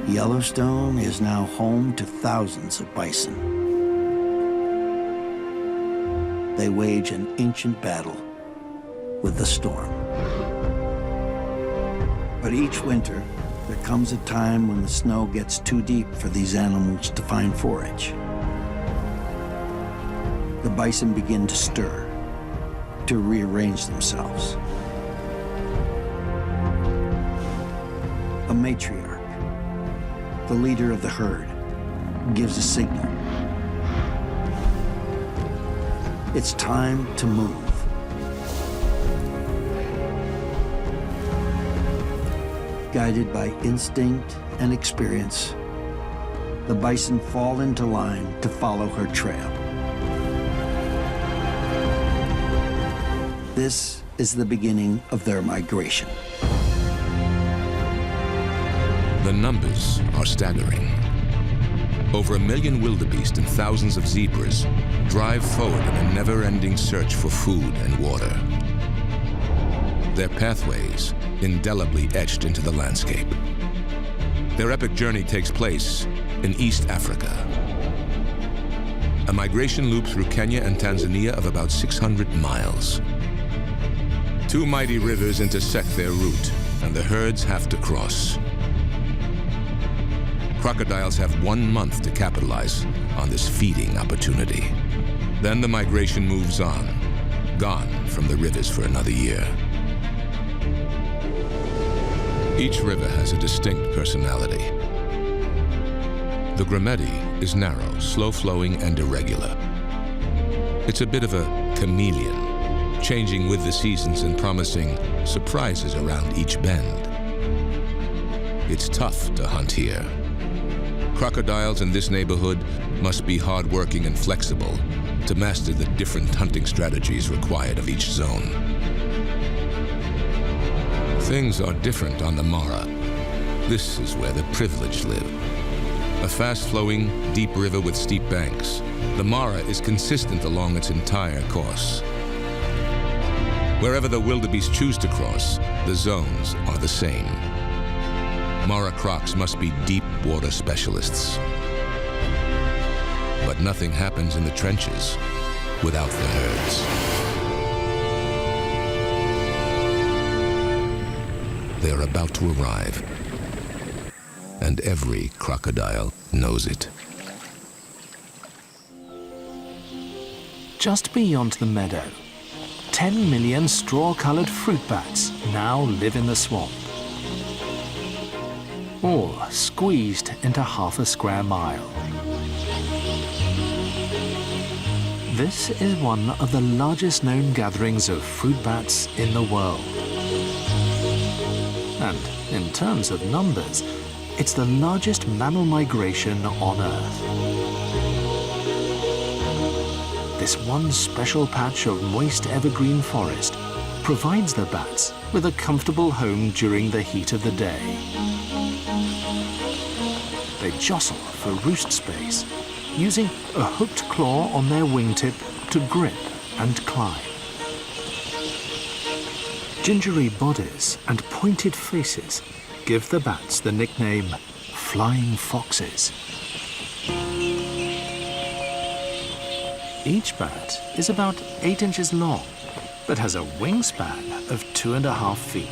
Yellowstone is now home to thousands of bison. They wage an ancient battle with the storm. But each winter, there comes a time when the snow gets too deep for these animals to find forage. The bison begin to stir, to rearrange themselves. A matriarch, the leader of the herd, gives a signal. It's time to move. Guided by instinct and experience, the bison fall into line to follow her trail. This is the beginning of their migration. The numbers are staggering. Over 1 million wildebeest and thousands of zebras drive forward in a never-ending search for food and water. Their pathways indelibly etched into the landscape. Their epic journey takes place in East Africa. A migration loop through Kenya and Tanzania of about 600 miles. Two mighty rivers intersect their route, and the herds have to cross. Crocodiles have 1 month to capitalize on this feeding opportunity. Then the migration moves on, gone from the rivers for another year. Each river has a distinct personality. The Grameti is narrow, slow-flowing, and irregular. It's a bit of a chameleon, changing with the seasons and promising surprises around each bend. It's tough to hunt here. Crocodiles in this neighborhood must be hardworking and flexible to master the different hunting strategies required of each zone. Things are different on the Mara. This is where the privileged live. A fast-flowing, deep river with steep banks, the Mara is consistent along its entire course. Wherever the wildebeest choose to cross, the zones are the same. Mara crocs must be deep water specialists. But nothing happens in the trenches without the herds. They're about to arrive, and every crocodile knows it. Just beyond the meadow, 10 million straw-colored fruit bats now live in the swamp, all squeezed into half a square mile. This is one of the largest known gatherings of fruit bats in the world. And in terms of numbers, it's the largest mammal migration on Earth. This one special patch of moist evergreen forest provides the bats with a comfortable home during the heat of the day. They jostle for roost space, using a hooked claw on their wingtip to grip and climb. Gingery bodies and pointed faces give the bats the nickname flying foxes. Each bat is about 8 inches long, but has a wingspan of 2.5 feet.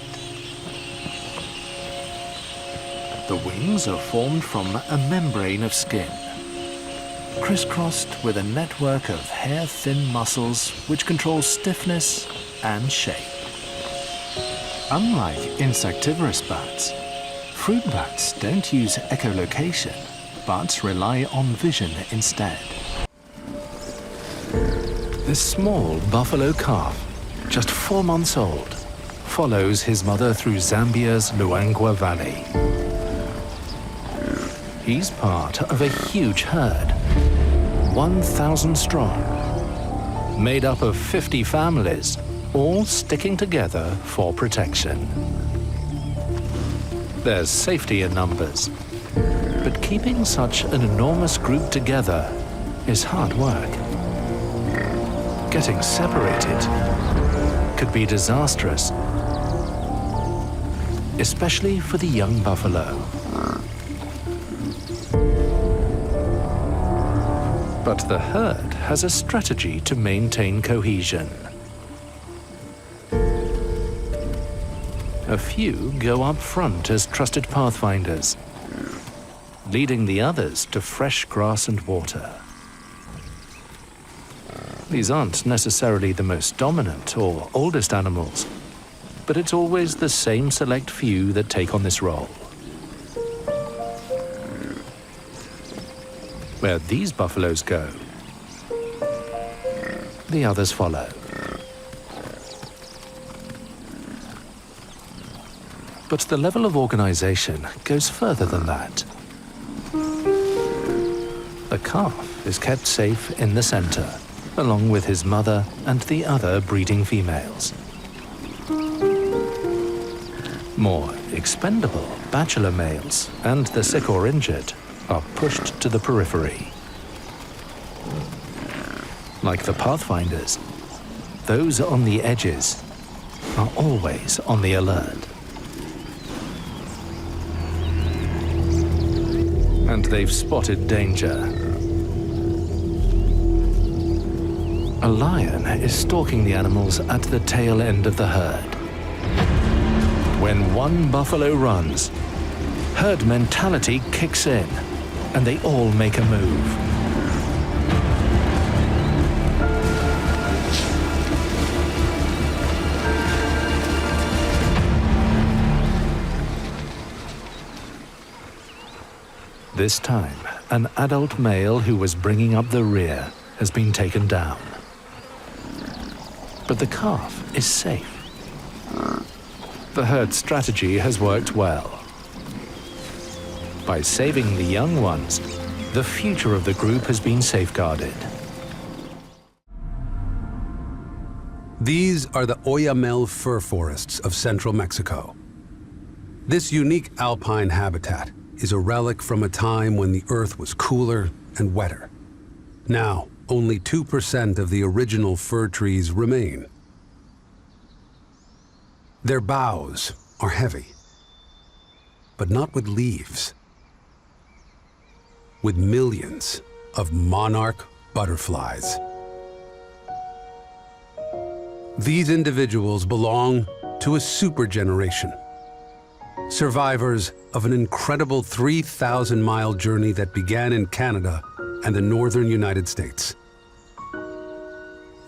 The wings are formed from a membrane of skin, crisscrossed with a network of hair-thin muscles which control stiffness and shape. Unlike insectivorous bats, fruit bats don't use echolocation, but rely on vision instead. This small buffalo calf, just 4 months old, follows his mother through Zambia's Luangwa Valley. He's part of a huge herd, 1,000 strong, made up of 50 families, all sticking together for protection. There's safety in numbers, but keeping such an enormous group together is hard work. Getting separated could be disastrous, especially for the young buffalo. But the herd has a strategy to maintain cohesion. A few go up front as trusted pathfinders, leading the others to fresh grass and water. These aren't necessarily the most dominant or oldest animals, but it's always the same select few that take on this role. Where these buffaloes go, the others follow. But the level of organization goes further than that. The calf is kept safe in the center, along with his mother and the other breeding females. More expendable bachelor males and the sick or injured are pushed to the periphery. Like the pathfinders, those on the edges are always on the alert. And they've spotted danger. A lion is stalking the animals at the tail end of the herd. When one buffalo runs, herd mentality kicks in, and they all make a move. This time, an adult male who was bringing up the rear has been taken down. But the calf is safe. The herd strategy has worked well. By saving the young ones, the future of the group has been safeguarded. These are the Oyamel fir forests of central Mexico. This unique alpine habitat is a relic from a time when the earth was cooler and wetter. Now, only 2% of the original fir trees remain. Their boughs are heavy, but not with leaves. With millions of monarch butterflies. These individuals belong to a super generation, survivors of an incredible 3,000-mile journey that began in Canada and the northern United States.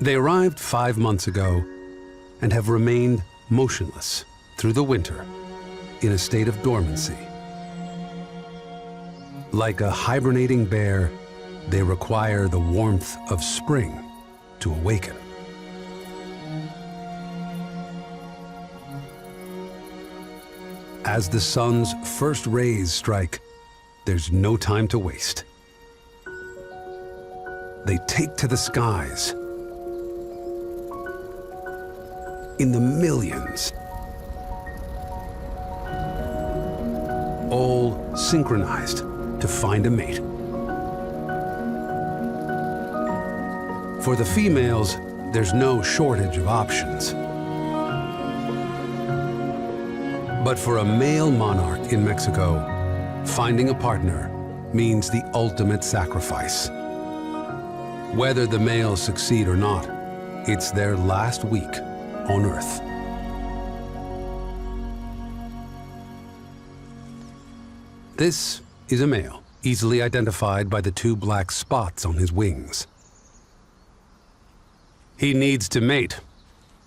They arrived 5 months ago and have remained motionless through the winter in a state of dormancy. Like a hibernating bear, they require the warmth of spring to awaken. As the sun's first rays strike, there's no time to waste. They take to the skies in the millions, all synchronized to find a mate. For the females, there's no shortage of options. But for a male monarch in Mexico, finding a partner means the ultimate sacrifice. Whether the males succeed or not, it's their last week on Earth. This is a male, easily identified by the 2 black spots on his wings. He needs to mate,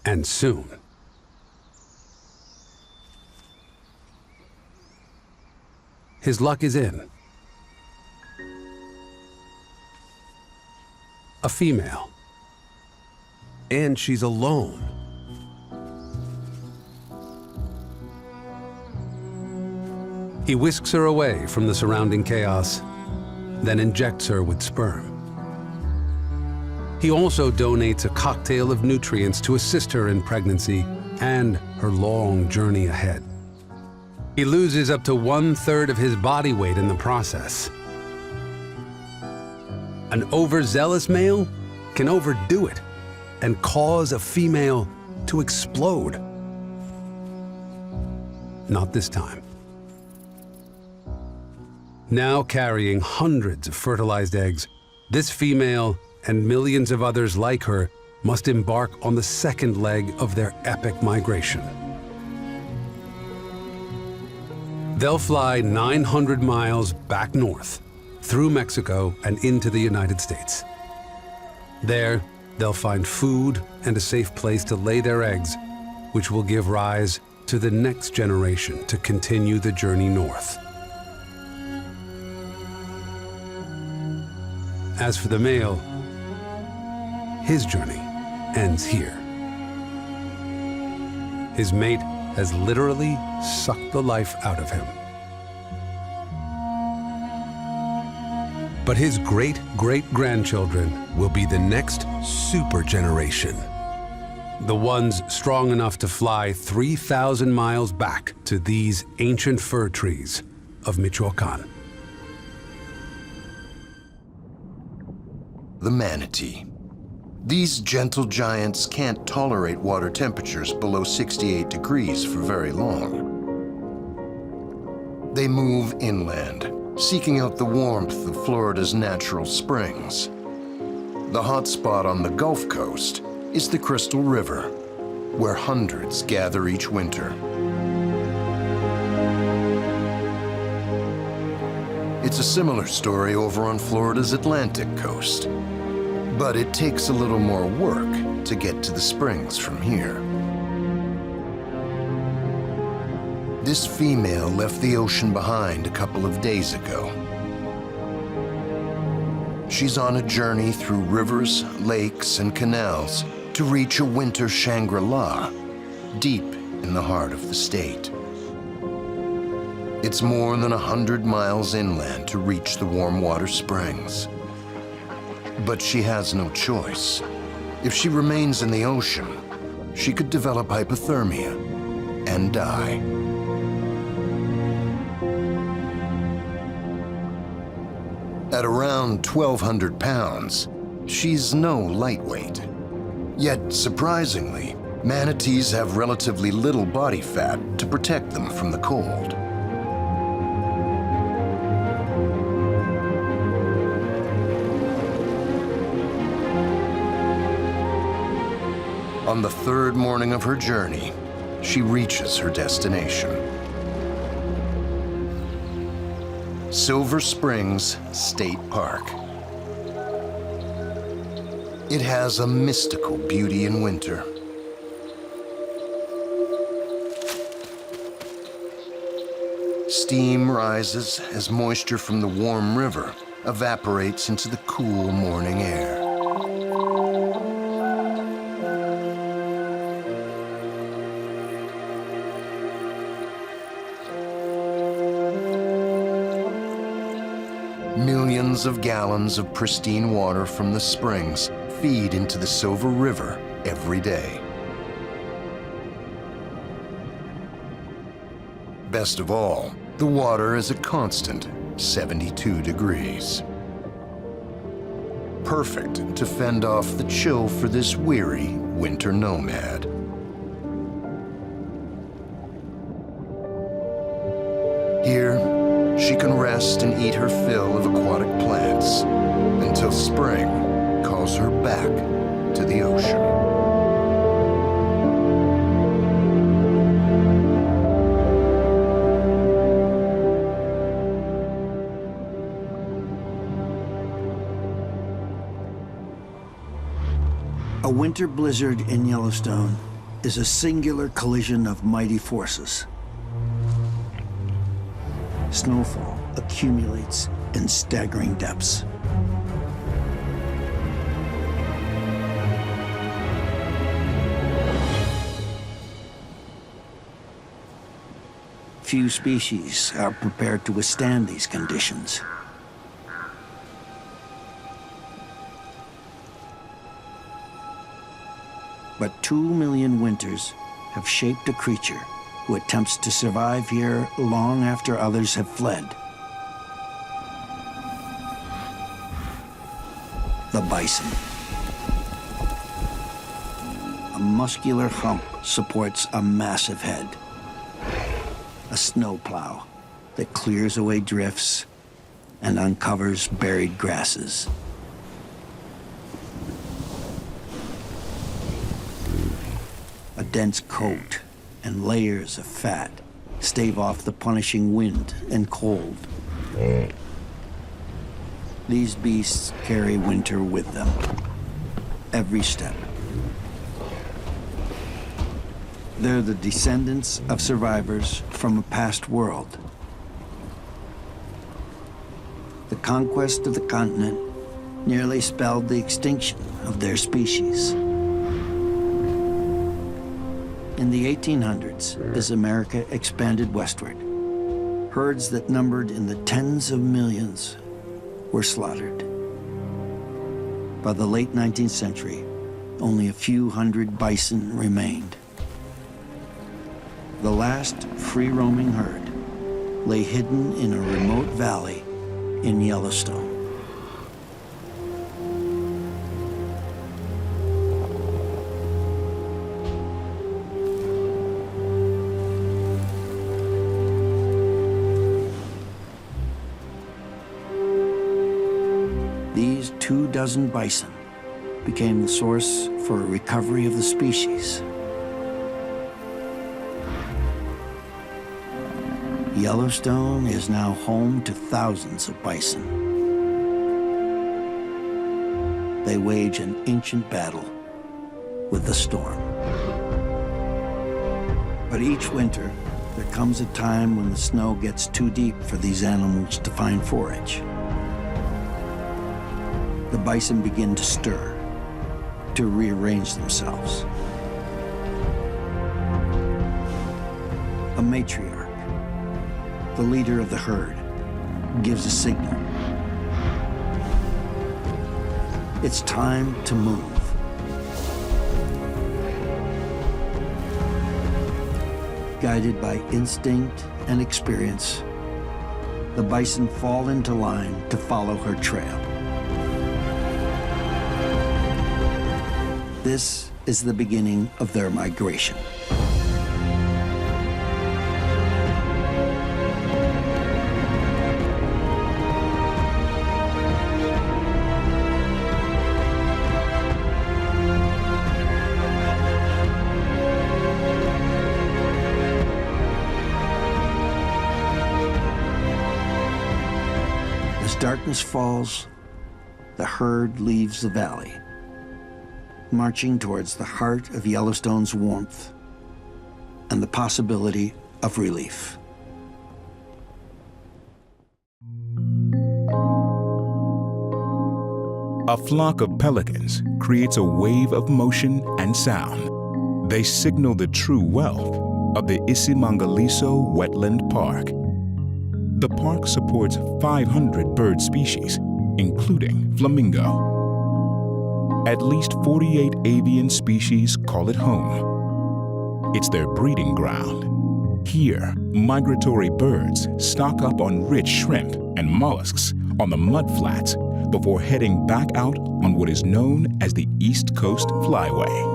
and soon. His luck is in. A female. And she's alone. He whisks her away from the surrounding chaos, then injects her with sperm. He also donates a cocktail of nutrients to assist her in pregnancy and her long journey ahead. He loses up to 1/3 of his body weight in the process. An overzealous male can overdo it and cause a female to explode. Not this time. Now carrying hundreds of fertilized eggs, This female and millions of others like her must embark on the second leg of their epic migration. They'll fly 900 miles back north, through Mexico and into the United States. There, they'll find food and a safe place to lay their eggs, which will give rise to the next generation to continue the journey north. As for the male, his journey ends here. His mate has literally sucked the life out of him. But his great-great-grandchildren will be the next super generation. The ones strong enough to fly 3,000 miles back to these ancient fir trees of Michoacán. The manatee. These gentle giants can't tolerate water temperatures below 68 degrees for very long. They move inland, seeking out the warmth of Florida's natural springs. The hot spot on the Gulf Coast is the Crystal River, where hundreds gather each winter. It's a similar story over on Florida's Atlantic coast, but it takes a little more work to get to the springs from here. This female left the ocean behind a couple of days ago. She's on a journey through rivers, lakes, and canals to reach a winter Shangri-La, deep in the heart of the state. It's more than 100 miles inland to reach the warm water springs. But she has no choice. If she remains in the ocean, she could develop hypothermia and die. At around 1,200 pounds, she's no lightweight. Yet, surprisingly, manatees have relatively little body fat to protect them from the cold. On the third morning of her journey, she reaches her destination. Silver Springs State Park. It has a mystical beauty in winter. Steam rises as moisture from the warm river evaporates into the cool morning air. Millions of gallons of pristine water from the springs feed into the Silver River every day. Best of all, the water is a constant 72 degrees. Perfect to fend off the chill for this weary winter nomad. Here, she can rest and eat her fill of aquatic plants until spring calls her back to the ocean. A winter blizzard in Yellowstone is a singular collision of mighty forces. Snowfall accumulates in staggering depths. Few species are prepared to withstand these conditions. But 2 million winters have shaped a creature who attempts to survive here long after others have fled. The bison. A muscular hump supports a massive head. A snowplow that clears away drifts and uncovers buried grasses. dense coat and layers of fat stave off the punishing wind and cold. These beasts carry winter with them, every step. They're the descendants of survivors from a past world. The conquest of the continent nearly spelled the extinction of their species. In the 1800s, as America expanded westward, herds that numbered in the tens of millions were slaughtered. By the late 19th century, only a few hundred bison remained. The last free-roaming herd lay hidden in a remote valley in Yellowstone. These 24 bison became the source for a recovery of the species. Yellowstone is now home to thousands of bison. They wage an ancient battle with the storm. But each winter, there comes a time when the snow gets too deep for these animals to find forage. The bison begin to stir, to rearrange themselves. A matriarch, the leader of the herd, gives a signal. It's time to move. Guided by instinct and experience, the bison fall into line to follow her trail. This is the beginning of their migration. As darkness falls, the herd leaves the valley, marching towards the heart of Yellowstone's warmth and the possibility of relief. A flock of pelicans creates a wave of motion and sound. They signal the true wealth of the Isimangaliso Wetland Park. The park supports 500 bird species, including flamingo. At least 48 avian species call it home. It's their breeding ground. Here, migratory birds stock up on rich shrimp and mollusks on the mudflats before heading back out on what is known as the East Coast Flyway.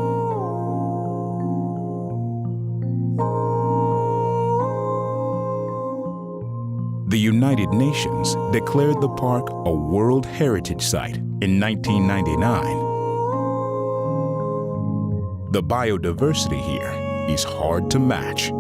The United Nations declared the park a World Heritage Site in 1999. The biodiversity here is hard to match.